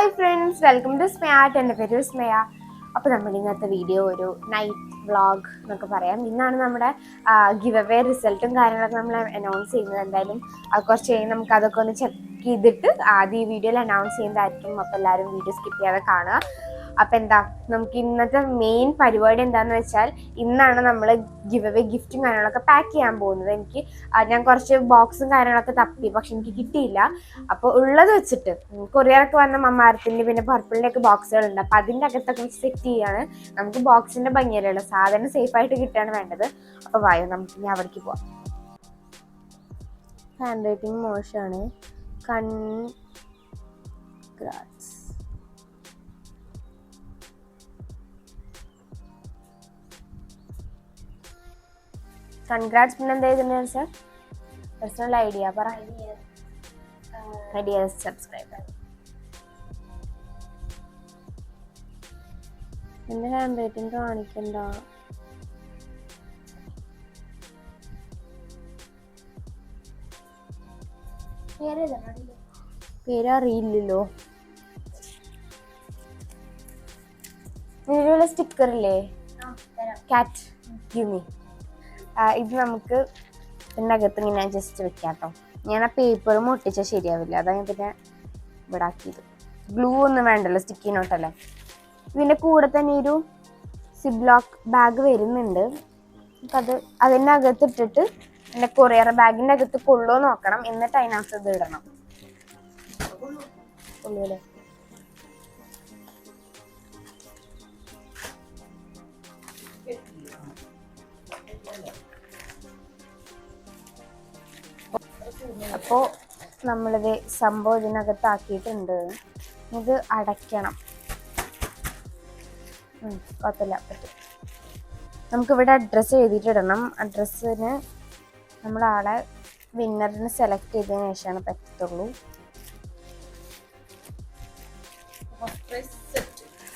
Hi friends, welcome to സ്മയാട്ട്. എൻ്റെ പേര് സ്മയ. അപ്പോൾ നമ്മൾ ഇന്നത്തെ വീഡിയോ ഒരു നൈറ്റ് വ്ളോഗ് എന്നൊക്കെ പറയാം. ഇന്നാണ് നമ്മുടെ ഗിവ് അവേ റിസൾട്ടും കാര്യങ്ങളൊക്കെ നമ്മൾ അനൗൺസ് ചെയ്യുന്നത്. എന്തായാലും കുറച്ച് കഴിഞ്ഞ് നമുക്ക് അതൊക്കെ ഒന്ന് ചെക്ക് ചെയ്തിട്ട് ആദ്യം ഈ വീഡിയോയിൽ അനൗൺസ് ചെയ്യുന്നതായിരിക്കും. അപ്പോൾ എല്ലാവരും വീഡിയോ സ്കിപ്പ് ചെയ്യാതെ കാണുക. അപ്പം എന്താ, നമുക്ക് ഇന്നത്തെ മെയിൻ പരിപാടി എന്താണെന്ന് വെച്ചാൽ, ഇന്നാണ് നമ്മൾ ഗിവ് അവേ ഗിഫ്റ്റും കാര്യങ്ങളൊക്കെ പാക്ക് ചെയ്യാൻ പോകുന്നത്. ഞാൻ കുറച്ച് ബോക്സും കാര്യങ്ങളൊക്കെ തപ്പി, പക്ഷെ എനിക്ക് കിട്ടിയില്ല. അപ്പോൾ ഉള്ളത് വെച്ചിട്ട് കൊറിയറൊക്കെ വന്ന മമ്മാരത്തിൻ്റെ പിന്നെ പർപ്പിളിൻ്റെ ഒക്കെ ബോക്സുകളുണ്ട്. അപ്പോൾ അതിൻ്റെ അകത്തൊക്കെ സെറ്റ് ചെയ്യാണ്. നമുക്ക് ബോക്സിൻ്റെ ഭംഗിയല്ലല്ലോ, സാധനം സേഫായിട്ട് കിട്ടുകയാണ് വേണ്ടത്. അപ്പോൾ വായോ, നമുക്ക് ഇനി അവിടേക്ക് പോവാം. ഹാൻഡ് റൈറ്റിംഗ് മോശമാണ്. കൺഗ്രാറ്റ്സ്. പിന്നെ എന്താ എഴുതുന്നത് സർ? പേഴ്സണൽ ഐഡിയ പറ. Idea subscribe. എൻ്റെ ഹാൻഡ് റൈറ്റിംഗ് കാണിക്കണ്ട. പേരറിയില്ലല്ലോ. ഇതിലുള്ള സ്റ്റിക്കർ ഇല്ലേ, കാറ്റ് ഗിവ് മീ. ഇത് നമുക്ക് ഇതിനകത്ത് ഇങ്ങനെ ജസ്റ്റ് വെക്കാം കേട്ടോ. ഞാൻ ആ പേപ്പറും ഒട്ടിച്ചാൽ ശരിയാവില്ല, അതാണ് പിന്നെ ഇവിടെ ആക്കിയത്. ഗ്ലൂ ഒന്നും വേണ്ടല്ലോ, സ്റ്റിക്കി നോട്ടല്ലേ. ഇതിൻ്റെ കൂടെ തന്നെ ഒരു സിബ്ലോക്ക് ബാഗ് വരുന്നുണ്ട്. അപ്പം അതിൻ്റെ അകത്ത് ഇട്ടിട്ട് എൻ്റെ കൊറിയർ ബാഗിൻ്റെ അകത്ത് കൊള്ളുമോ നോക്കണം, എന്നിട്ട് അതിനകത്ത് ഇത് ഇടണം. കൊള്ളൂല്ലേ? അപ്പോൾ നമ്മളിത് സംഭവം ഇതിനകത്താക്കിയിട്ടുണ്ട്. ഇത് അടയ്ക്കണം. കുഴപ്പമില്ല, പറ്റും. നമുക്കിവിടെ അഡ്രസ്സ് എഴുതിയിട്ടിടണം. അഡ്രസ്സിന് നമ്മളാളെ വിന്നറിന് സെലക്ട് ചെയ്തതിന് ശേഷമാണ് പറ്റത്തുള്ളൂ.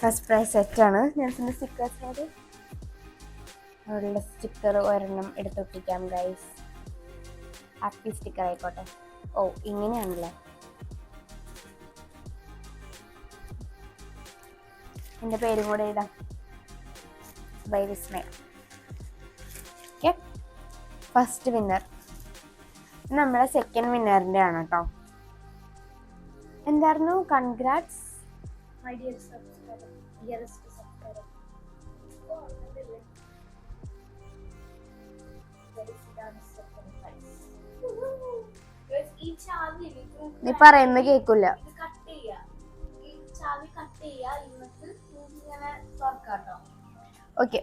ഫസ്റ്റ് പ്രൈസ് സെറ്റാണ്. ഞാൻ സ്റ്റിക്കേഴ്സിനോട് ഉള്ള സ്റ്റിക്കർ ഒരെണ്ണം എടുത്തൊട്ടിക്കാം ഗൈസ്. ഹാപ്പി സ്റ്റിക്കർ ആയിക്കോട്ടെ. ഓ, ഇങ്ങനെയാണല്ലേ. എൻ്റെ പേരും കൂടെ എഴുതാം, by Vismaya. Okay, first winner. നമ്മളെ സെക്കൻഡ് വിന്നറിൻ്റെ ആണ് കേട്ടോ. എന്തായിരുന്നു? Congrats my dear subscriber, dearest subscriber. നീ പറയുന്നത് കേൾക്കില്ല. ഓക്കെ,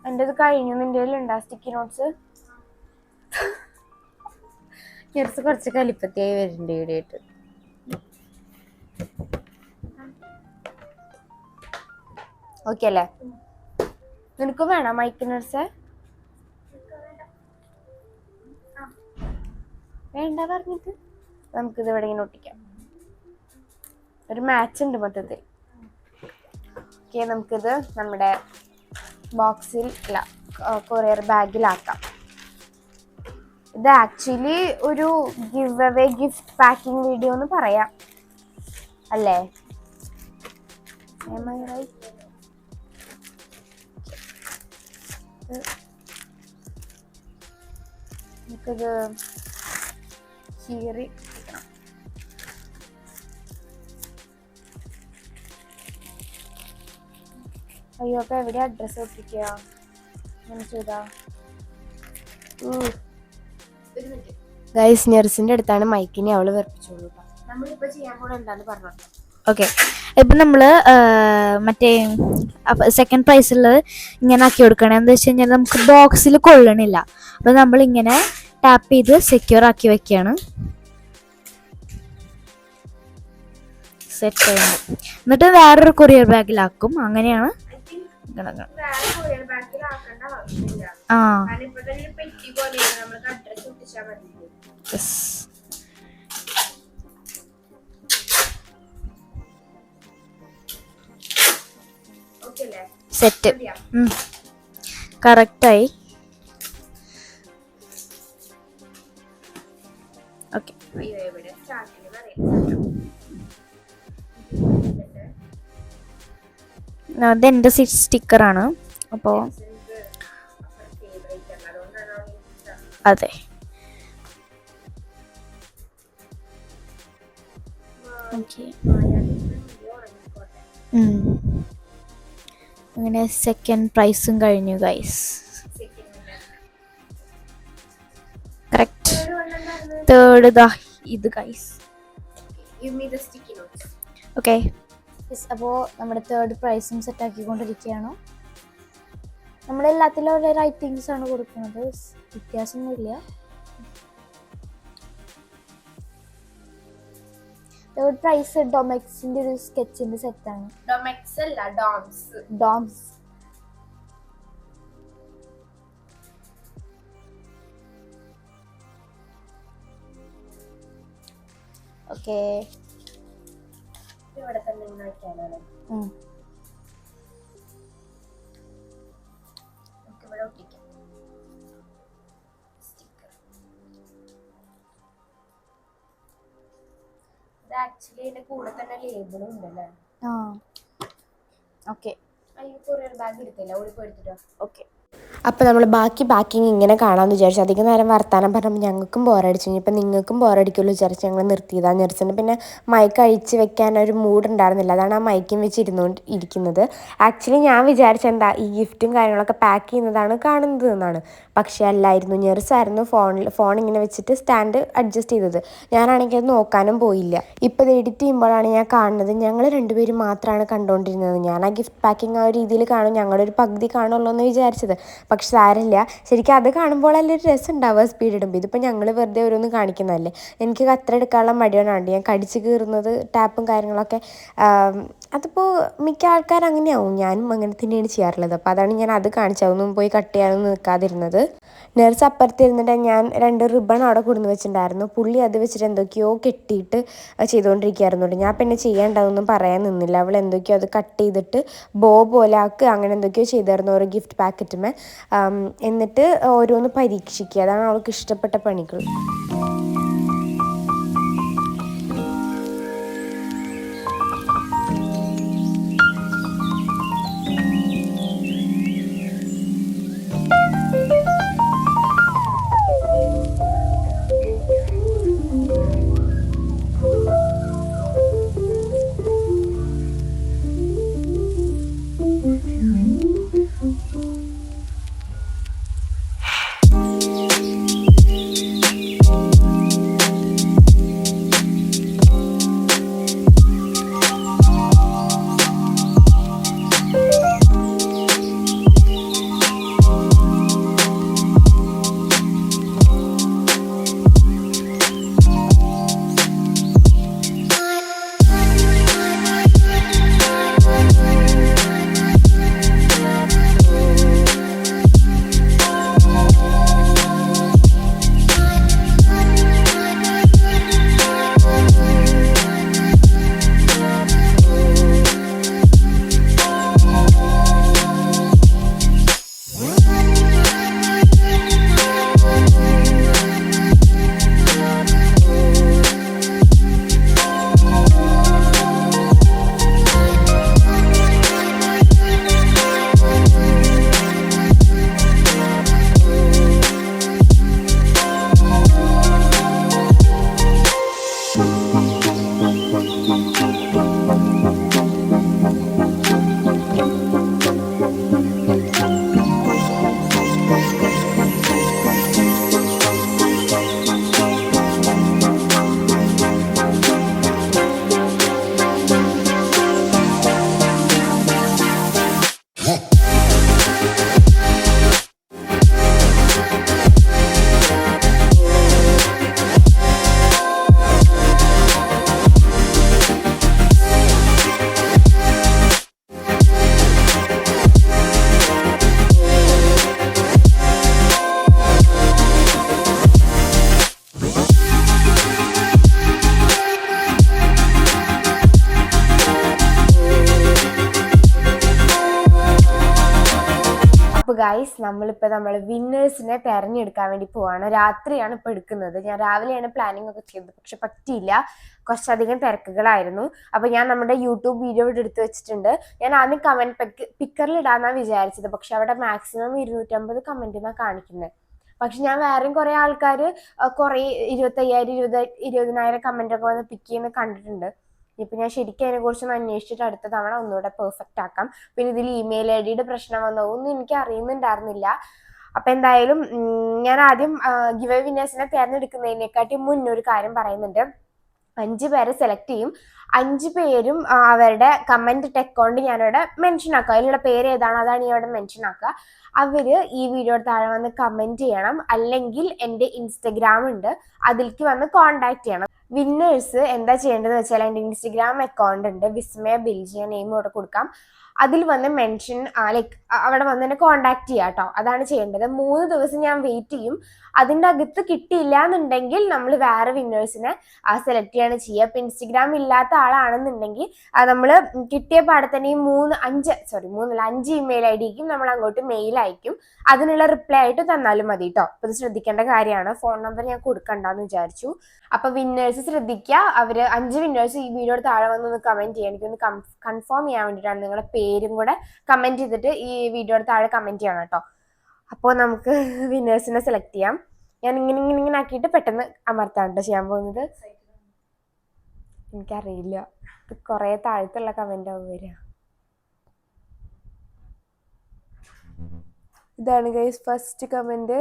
എൻ്റെ കഴിഞ്ഞു. നിൻ്റെ കയ്യിലുണ്ടോ സ്റ്റിക്കി നോട്ട്സ്? കുറച്ച് കലിപ്പത്തിയായി വരുന്നുണ്ട് ഇവിടെ ആയിട്ട്. ഓക്കെ അല്ലേ? നിനക്ക് വേണം മൈക്ക് നഴ്സ്? വേണ്ട പറഞ്ഞിട്ട് നമുക്കിത് ഇവിടെ ഇങ്ങനെ ഒട്ടിക്കാം. ഒരു മാച്ച് ഉണ്ട് മൊത്തത്തിൽ. ഓക്കെ, നമുക്കിത് നമ്മുടെ ബോക്സിൽ അല്ല, കൊറിയർ ബാഗിലാക്കാം. ഇത് ആക്ച്വലി ഒരു give away gift packing video എന്ന് പറയാം, അല്ലേ? നമുക്കിത് കീറി വെക്കണം. അയ്യോ, അപ്പൊ എവിടെ അഡ്രസ് ഒട്ടിക്കുക? മനസ്സിലാ ഗൈസ്, നെർസിന്റെ അടുത്താണ് മൈക്കിനെ അവള് വെറുപ്പിച്ചോളൂ. നമ്മളിപ്പോ ചെയ്യാൻ കൂടെ എന്താന്ന് പറഞ്ഞു. ഓക്കെ, ഇപ്പം നമ്മൾ മറ്റേ സെക്കൻഡ് പ്രൈസുള്ളത് ഇങ്ങനെ ആക്കി കൊടുക്കണം. എന്താ വെച്ച് കഴിഞ്ഞാൽ നമുക്ക് ബോക്സിൽ കൊള്ളണില്ല. അപ്പം നമ്മളിങ്ങനെ ടാപ്പ് ചെയ്ത് സെക്യൂർ ആക്കി വെക്കുകയാണ്. സെറ്റ് ചെയ്യുന്നത്. എന്നിട്ട് വേറൊരു കൊറിയർ ബാഗിലാക്കും. അങ്ങനെയാണ്. ആ, സെറ്റ് കറക്റ്റായി. ഓക്കെ, അതെൻ്റെ സ്റ്റിക്കറാണ്. അപ്പോൾ അതെ, ഓക്കെ. അങ്ങനെ സെക്കൻഡ് പ്രൈസും കഴിഞ്ഞു ഗൈസ്. കറക്റ്റ്. തേർഡ് ഇതാ ഇത് ഗൈസ്. ഓക്കെ, അപ്പോൾ നമ്മുടെ തേർഡ് പ്രൈസും സെറ്റ് ആക്കിക്കൊണ്ടിരിക്കുകയാണ്. നമ്മളെല്ലാത്തിലും ഓരോ റൈറ്റിങ്സ് ആണ് കൊടുക്കുന്നത്, വ്യത്യാസമൊന്നുമില്ല. തേർഡ് പ്രൈസ് ഡൊമെക്സിന്റെ ഒരു സ്കെച്ചിന്റെ സെറ്റാണ്. ഡോംസ്. ഓക്കെ, ഇവിടെ തന്നെ ഒട്ടിക്കാം. ആക്ച്വലി ഇതിന്റെ കൂടെ തന്നെ ലേബിളും ഉണ്ടല്ലേ. ഓക്കെ, കൊറിയർ ബാഗ് എടുത്തില്ല, ഓടിപ്പോ എടുത്തിട്ടോ. ഓക്കെ. അപ്പോൾ നമ്മൾ ബാക്കി പാക്കിങ് ഇങ്ങനെ കാണാമെന്ന് വിചാരിച്ചു. അധികം നേരം വർത്താനം പറഞ്ഞപ്പോൾ ഞങ്ങൾക്കും ബോറടിച്ചു. ഇനിയിപ്പോൾ നിങ്ങൾക്കും ബോറടിക്കുള്ളൂ വിചാരിച്ച് ഞങ്ങൾ നിർത്തിയതാണ്. നെർസിന് പിന്നെ മൈക്ക് അഴിച്ച് വെക്കാൻ ഒരു മൂഡ് ഉണ്ടായിരുന്നില്ല, അതാണ് ആ മൈക്കും വെച്ച് ഇരിക്കുന്നത്. ആക്ച്വലി ഞാൻ വിചാരിച്ച എന്താ ഈ ഗിഫ്റ്റും കാര്യങ്ങളൊക്കെ പാക്ക് ചെയ്യുന്നതാണ് കാണുന്നത് എന്നാണ്. പക്ഷേ അല്ലായിരുന്നു, നെർസായിരുന്നു ഫോൺ ഇങ്ങനെ വെച്ചിട്ട് സ്റ്റാൻഡ് അഡ്ജസ്റ്റ് ചെയ്തത്. ഞാനാണെങ്കിൽ അത് നോക്കാനും പോയില്ല. ഇപ്പോൾ ഇത് എഡിറ്റ് ചെയ്യുമ്പോഴാണ് ഞാൻ കാണുന്നത് ഞങ്ങൾ രണ്ടുപേരും മാത്രമാണ് കണ്ടുകൊണ്ടിരുന്നത്. ഞാൻ ആ ഗിഫ്റ്റ് പാക്കിങ് ആ ഒരു രീതിയിൽ കാണും, ഞങ്ങളൊരു പകുതി കാണുള്ളൂ എന്ന് വിചാരിച്ചത്. പക്ഷെ സാരമില്ല, ശരിക്കും അത് കാണുമ്പോഴല്ലേ ഒരു രസം ഉണ്ടാവുക സ്പീഡ് ഇടുമ്പോൾ. ഇതിപ്പോൾ ഞങ്ങൾ വെറുതെ ഓരോന്ന് കാണിക്കുന്നതല്ലേ. എനിക്ക് കത്ര എടുക്കാനുള്ള മടിയോടാണ്ട് ഞാൻ കടിച്ച് കീറുന്നത് ടാപ്പും കാര്യങ്ങളൊക്കെ. അതിപ്പോൾ മിക്ക ആൾക്കാർ അങ്ങനെയാവും, ഞാനും അങ്ങനെ തന്നെയാണ് ചെയ്യാറുള്ളത്. അപ്പോൾ അതാണ് ഞാൻ അത് കാണിച്ചതൊന്നും പോയി കട്ട് ചെയ്യാനൊന്നും നിൽക്കാതിരുന്നത്. നെർസ് അപ്പുറത്തിരുന്നിട്ട് ഞാൻ 2 റിബൺ അവിടെ കൊടുന്ന് വെച്ചിട്ടുണ്ടായിരുന്നു. പുള്ളി അത് വെച്ചിട്ട് എന്തൊക്കെയോ കെട്ടിയിട്ട് ചെയ്തുകൊണ്ടിരിക്കുകയായിരുന്നു. ഞാൻ പിന്നെ ചെയ്യേണ്ടതൊന്നും പറയാൻ നിന്നില്ല. അവൾ എന്തൊക്കെയോ അത് കട്ട് ചെയ്തിട്ട് ബോ പോലെ ആക്കുക, അങ്ങനെ എന്തൊക്കെയോ ചെയ്തായിരുന്നു ഓരോ ഗിഫ്റ്റ് പാക്കറ്റുമേ. എന്നിട്ട് ഓരോന്ന് പരീക്ഷിക്കുക, അതാണ് അവൾക്ക് ഇഷ്ടപ്പെട്ട പണികൾ. അപ്പോൾ ഗൈസ് നമ്മൾ വിന്നേഴ്സിനെ തിരഞ്ഞെടുക്കാൻ വേണ്ടി പോവാണ്. രാത്രിയാണ് ഇപ്പോൾ എടുക്കുന്നത്. ഞാൻ രാവിലെയാണ് പ്ലാനിങ് ഒക്കെ ചെയ്തത്, പക്ഷെ പറ്റിയില്ല, കുറച്ചധികം തിരക്കുകളായിരുന്നു. അപ്പോൾ ഞാൻ നമ്മുടെ യൂട്യൂബ് വീഡിയോ എടുത്ത് വെച്ചിട്ടുണ്ട്. ഞാൻ ആദ്യം കമൻറ്റ് പിക്കറിൽ ഇടാമെന്നാണ് വിചാരിച്ചത്, പക്ഷെ അവിടെ മാക്സിമം 250 കമൻറ്റ് എന്നാണ് കാണിക്കുന്നത്. പക്ഷെ ഞാൻ വേറെയും കുറേ ആൾക്കാർ കുറേ 20,000 കമൻ്റ് ഒക്കെ വന്ന് പിക്ക് ചെയ്യുന്നത് കണ്ടിട്ടുണ്ട്. ഇപ്പം ഞാൻ ശരിക്കും അതിനെക്കുറിച്ചൊന്ന് അന്വേഷിച്ചിട്ട് അടുത്ത തവണ ഒന്നുകൂടെ പെർഫെക്റ്റ് ആക്കാം. പിന്നെ ഇതിൽ ഇമെയിൽ ID പ്രശ്നം വന്നോ ഒന്നും എനിക്ക് അറിയുന്നുണ്ടായിരുന്നില്ല. അപ്പം എന്തായാലും ഞാൻ ആദ്യം ഗിവ് അവേ വിന്നേഴ്സിനെ തിരഞ്ഞെടുക്കുന്നതിനെക്കാട്ടി മുന്നേ ഒരു കാര്യം പറയുന്നുണ്ട്. 5 പേരെ സെലക്ട് ചെയ്യും. 5 പേരും അവരുടെ കമൻറ്റ് അക്കൗണ്ട് ഞാനിവിടെ മെൻഷൻ ആക്കുക. അതിലുള്ള പേര് ഏതാണോ അതാണ് ഞാൻ ഇവിടെ മെൻഷൻ ആക്കുക. അവർ ഈ വീഡിയോ താഴെ വന്ന് കമൻറ്റ് ചെയ്യണം, അല്ലെങ്കിൽ എൻ്റെ ഇൻസ്റ്റഗ്രാം ഉണ്ട്, അതിലേക്ക് വന്ന് കോൺടാക്ട് ചെയ്യണം. വിന്നേഴ്സ് എന്താ ചെയ്യേണ്ടതെന്ന് വെച്ചാൽ എൻ്റെ ഇൻസ്റ്റഗ്രാം അക്കൗണ്ട് ഉണ്ട്, വിസ്മയ ബിൽജി, നെയിം ഇവിടെ കൊടുക്കാം. അതിൽ വന്ന് മെൻഷൻ ലൈക്ക് അവിടെ വന്ന് എന്നെ കോൺടാക്ട് ചെയ്യുക കേട്ടോ. അതാണ് ചെയ്യേണ്ടത്. 3 ദിവസം ഞാൻ വെയിറ്റ് ചെയ്യും. അതിൻ്റെ അകത്ത് കിട്ടിയില്ല എന്നുണ്ടെങ്കിൽ നമ്മൾ വേറെ വിന്നേഴ്സിനെ സെലക്ട് ചെയ്യാണ് ചെയ്യുക. ഇപ്പം ഇൻസ്റ്റഗ്രാം ഇല്ലാത്ത ആളാണെന്നുണ്ടെങ്കിൽ നമ്മൾ കിട്ടിയ പാടെ തന്നെ ഈ 5 ഇമെയിൽ IDക്കും നമ്മൾ അങ്ങോട്ട് മെയിൽ അയക്കും. അതിനുള്ള റിപ്ലൈ ആയിട്ട് തന്നാലും മതി കേട്ടോ. അപ്പോൾ ഇത് ശ്രദ്ധിക്കേണ്ട കാര്യമാണ്. ഫോൺ നമ്പർ ഞാൻ കൊടുക്കണ്ടെന്ന് വിചാരിച്ചു. അപ്പോൾ വിന്നേഴ്സ് ശ്രദ്ധിക്കുക. അവർ 5 വിന്നേഴ്സ് ഈ വീഡിയോ താഴെ വന്നൊന്ന് കമൻറ്റ് ചെയ്യുക. എനിക്കൊന്ന് കൺഫേം ചെയ്യാൻ വേണ്ടിയിട്ടാണ്. നിങ്ങളുടെ പേരും കൂടെ കമൻറ്റ് ചെയ്തിട്ട് ഈ വീഡിയോയുടെ താഴെ കമൻറ്റ് ചെയ്യണം കേട്ടോ. അപ്പോൾ നമുക്ക് വിന്നേഴ്സിനെ സെലക്ട് ചെയ്യാം. ഞാൻ ഇങ്ങനെ ആക്കിയിട്ട് പെട്ടെന്ന് അമർത്താണ് കേട്ടോ ചെയ്യാൻ പോകുന്നത്. എനിക്കറിയില്ല, ഇത് കുറേ താഴത്തുള്ള കമൻ്റ് ആവും വരിക. ഇതാണ് guys first comment,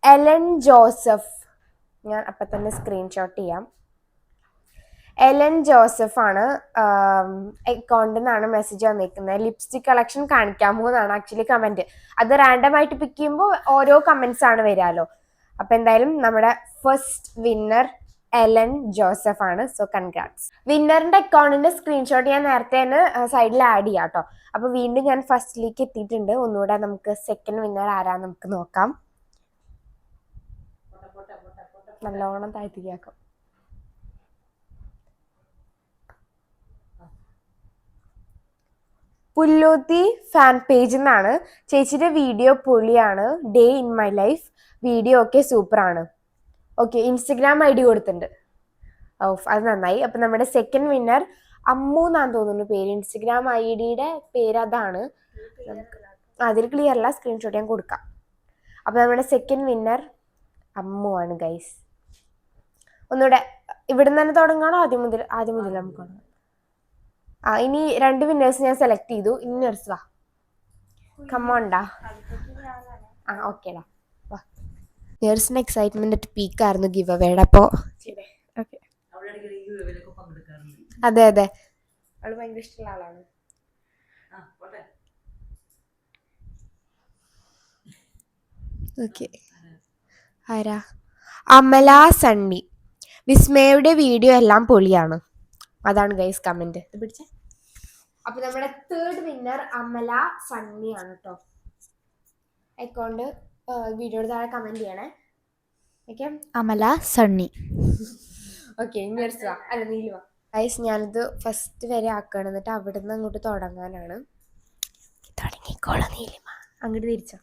Ellen Joseph. ഞാൻ അപ്പം തന്നെ സ്ക്രീൻഷോട്ട് ചെയ്യാം. എലൻ ജോസഫ് ആണ് അക്കൗണ്ടിൽ നിന്നാണ് മെസ്സേജ് വന്നിരിക്കുന്നത്. ലിപ്സ്റ്റിക് കളക്ഷൻ കാണിക്കാമോ എന്നാണ് ആക്ച്വലി കമൻറ്റ്. അത് റാൻഡമായിട്ട് പിക്ക് ചെയ്യുമ്പോൾ ഓരോ കമൻറ്റ്സ് ആണ് വരാമല്ലോ. അപ്പം എന്തായാലും നമ്മുടെ ഫസ്റ്റ് വിന്നർ എലൻ ജോസഫ് ആണ്. So congrats. വിന്നറിൻ്റെ അക്കൗണ്ടിൻ്റെ സ്ക്രീൻഷോട്ട് ഞാൻ നേരത്തെ തന്നെ സൈഡിൽ ആഡ് ചെയ്യാം കേട്ടോ. അപ്പോൾ വീണ്ടും ഞാൻ ഫസ്റ്റിലേക്ക് എത്തിയിട്ടുണ്ട്. ഒന്നുകൂടെ നമുക്ക് സെക്കൻഡ് വിന്നർ ആരാന്ന് നമുക്ക് നോക്കാം. നല്ലോണം താഴ്ത്തിക്കാക്കാം. പുല്ലോത്തി ഫാൻ പേജിൽ നിന്നാണ്. ചേച്ചിയുടെ വീഡിയോ പൊളിയാണ്, day in my life video ഒക്കെ സൂപ്പറാണ്. ഓക്കെ, ഇൻസ്റ്റഗ്രാം ID കൊടുത്തിട്ടുണ്ട്. അത് നന്നായി. അപ്പം നമ്മുടെ സെക്കൻഡ് വിന്നർ അമ്മു എന്നാണ് തോന്നുന്നു പേര്. ഇൻസ്റ്റഗ്രാം IDയുടെ പേര് അതാണ്. അതിൽ ക്ലിയർ അല്ല, സ്ക്രീൻഷോട്ട് ഞാൻ കൊടുക്കാം. അപ്പം നമ്മുടെ സെക്കൻഡ് വിന്നർ അമ്മു ആണ് ഗൈസ്. ഒന്നുകൂടെ ഇവിടുന്ന് തന്നെ തുടങ്ങാണോ ആദ്യം മുതൽ നമുക്ക് തുടങ്ങാം. ഇനി 2 വിന്നേഴ്സ് ഞാൻ സെലക്ട് ചെയ്തു. ഇനി നഴ്സ് വാ, കമ്മോണ്ടാ. ഓക്കേടാ വാ. നേഴ്സിന് എക്സൈറ്റ്മെന്റ് അറ്റ് പീക്കായിരുന്നു ഗിവ് അവേയുടെ. അപ്പോൾ അതെ അവള് ഭയങ്കര ഇഷ്ടമുള്ള ആളാണ്. ഓക്കെ, ആരാ? അമല സണ്ണി. വിസ്മയുടെ വീഡിയോ എല്ലാം പൊളിയാണ്. അതാണ് ഗൈസ് കമന്റ്. ഇത് പിടിച്ചേ. അപ്പൊ നമ്മുടെ തേർഡ് വിന്നർ അമല സണ്ണിയാണ് കേട്ടോ. അക്കൗണ്ട് വീഡിയോയുടെ താഴെ കമന്റ് ചെയ്യണേ. ഓക്കെ, അമല സണ്ണി. ഓക്കെ, നീലുവാ. ഗൈസ് ഞാനിത് ഫസ്റ്റ് വരെ ആക്കണം, എന്നിട്ട് അവിടെ നിന്ന് അങ്ങോട്ട് തുടങ്ങാനാണ്. തുടങ്ങിക്കോളാം നീലിമ. അങ്ങോട്ട് തിരിച്ചോ.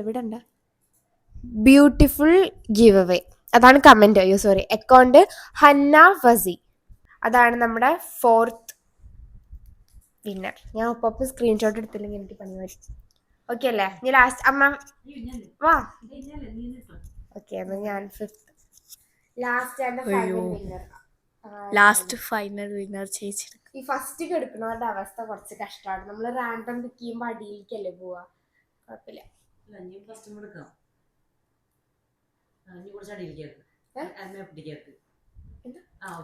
വിടണ്ട. ബ്യൂട്ടിഫുൾ ഗിവ് അവേ അതാണ് comment. Sorry, account Hanna Fasi. അതാണ് നമ്മുടെ 4th വിന്നർ. ഞാൻ ഒപ്പം സ്ക്രീൻഷോട്ട് എടുത്തില്ലെങ്കിൽ എനിക്ക് പണി വരും. ഓക്കെ അല്ലേ? ഞാൻ ലാസ്റ്റ് അമ്മ വാ. ഓക്കെ, എന്നാൽ ഞാൻ 5th ലാസ്റ്റ് ഫൈനൽ വിന്നർ ചേച്ചി. ഈ ഫസ്റ്റ് എടുക്കുന്നവരുടെ അവസ്ഥ കുറച്ച് കഷ്ടമാണ്. നമ്മൾ റാൻഡം പിക്ക് ചെയ്യുമ്പോൾ അടിയിലേക്കല്ലേ പോവാ. കുഴപ്പമില്ല.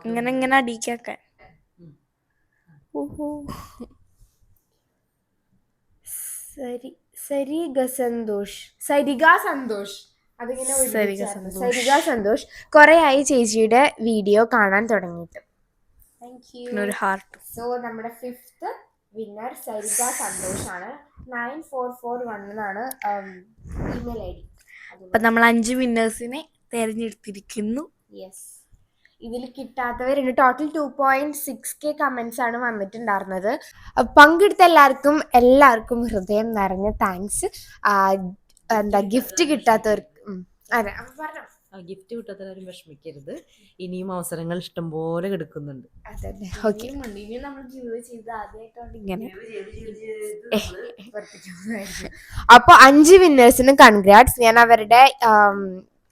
ഇങ്ങനെ അടിക്കാക്കാൻ. സരിഗ സന്തോഷ്. അതിങ്ങനെ സരിഗ സന്തോഷ്. കുറെ ആയി ചേച്ചിയുടെ വീഡിയോ കാണാൻ തുടങ്ങിയിട്ട്. ഒരു ഹാർട്ട്. സോ നമ്മുടെ 5th വിന്നർ സരിഗ സന്തോഷ് ആണ്. 9441 എന്നാണ് ഇമെയിൽ ID. അപ്പൊ നമ്മൾ 5 വിന്നേഴ്സിനെ തെരഞ്ഞെടുത്തിരിക്കുന്നു. യെസ്, ഇതിൽ കിട്ടാത്തവരുണ്ട്. ടോട്ടൽ 2.6K കമൻസ് ആണ് വന്നിട്ടുണ്ടായിരുന്നത്. പങ്കെടുത്ത എല്ലാവർക്കും ഹൃദയം നിറഞ്ഞ താങ്ക്സ്. എന്താ ഗിഫ്റ്റ് കിട്ടാത്തവർക്ക് അതെ അപ്പൊ പറഞ്ഞോ. ഗിഫ്റ്റ് കിട്ടാത്തവരും വിഷമിക്കരുത്, ഇനിയും അവസരങ്ങൾ ഇഷ്ടംപോലെ കിടക്കുന്നുണ്ട്. അതെ ഓക്കെ, അപ്പൊ 5 വിന്നേഴ്സിന് കൺഗ്രാറ്റ്സ്. ഞാൻ അവരുടെ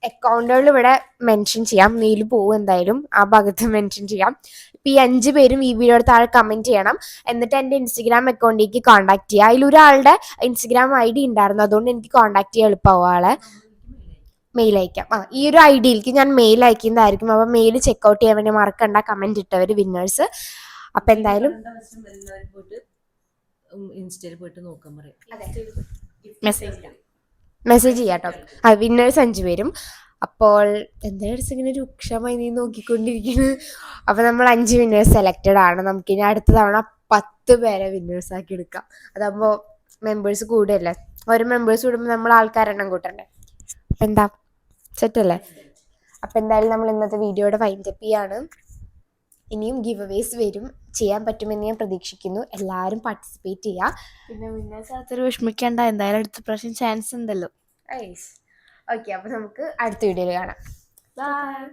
അക്കൗണ്ടുകൾ ഇവിടെ മെൻഷൻ ചെയ്യാം. മെയിൽ പോവും എന്തായാലും, ആ ഭാഗത്ത് മെൻഷൻ ചെയ്യാം. ഇപ്പൊ ഈ 5 പേരും ഈ വീഡിയോയുടെ താഴെ കമന്റ് ചെയ്യണം. എന്നിട്ട് എൻ്റെ ഇൻസ്റ്റഗ്രാം അക്കൗണ്ടിലേക്ക് കോൺടാക്ട് ചെയ്യുക. അതിലൊരാളുടെ ഇൻസ്റ്റഗ്രാം ID ഉണ്ടായിരുന്നു, അതുകൊണ്ട് എനിക്ക് കോൺടാക്ട് ചെയ്യാൻ എളുപ്പമാവും. ആളെ മെയിൽ അയക്കാം. ഈ ഒരു ഐഡിയിലേക്ക് ഞാൻ മെയിൽ അയക്കുന്നതായിരിക്കും. അപ്പൊ മെയിൽ ചെക്ക്ഔട്ട് ചെയ്യാൻ വേണ്ടി മറക്കണ്ട, കമന്റ് ഇട്ടവര് വിന്നേഴ്സ്. അപ്പൊ എന്തായാലും എല്ലാവരും പോയിട്ട് ഇൻസ്റ്റയിൽ പോയിട്ട് നോക്കാൻ പറയാം, മെസ്സേജ് ചെയ്യാട്ടോ. വിന്നേഴ്സ് 5 പേരും. അപ്പോൾ എന്തായാലും ഇങ്ങനെ രൂക്ഷമായി നീ നോക്കിക്കൊണ്ടിരിക്കുന്നു. അപ്പൊ നമ്മൾ 5 വിന്നേഴ്സ് സെലക്റ്റഡ് ആണ്. നമുക്കിനി അടുത്ത തവണ 10 പേരെ വിന്നേഴ്സ് ആക്കി എടുക്കാം. അതാകുമ്പോ മെമ്പേഴ്സ് കൂടെയല്ലേ, ഓരോ മെമ്പേഴ്സ് കൂടുമ്പോൾ നമ്മൾ ആൾക്കാരെണ്ണം കൂട്ടണ്ടേ. അപ്പൊ എന്താ സെറ്റല്ലേ? അപ്പൊ എന്തായാലും നമ്മൾ ഇന്നത്തെ വീഡിയോയുടെ വൈൻഡപ്പ് ചെയ്യാണ്. ഇനിയും ഗിവ് അവേസ് വരും, ചെയ്യാൻ പറ്റുമെന്ന് ഞാൻ പ്രതീക്ഷിക്കുന്നു. എല്ലാവരും പാർട്ടിസിപ്പേറ്റ് ചെയ്യുക. പിന്നെ വിന്നേഴ്സ് വിഷമിക്കേണ്ട, എന്തായാലും അടുത്ത പ്രാവശ്യം ചാൻസ് ഉണ്ടല്ലോ. ഓക്കെ, അപ്പൊ നമുക്ക് അടുത്ത വീഡിയോയിൽ കാണാം. ബൈ.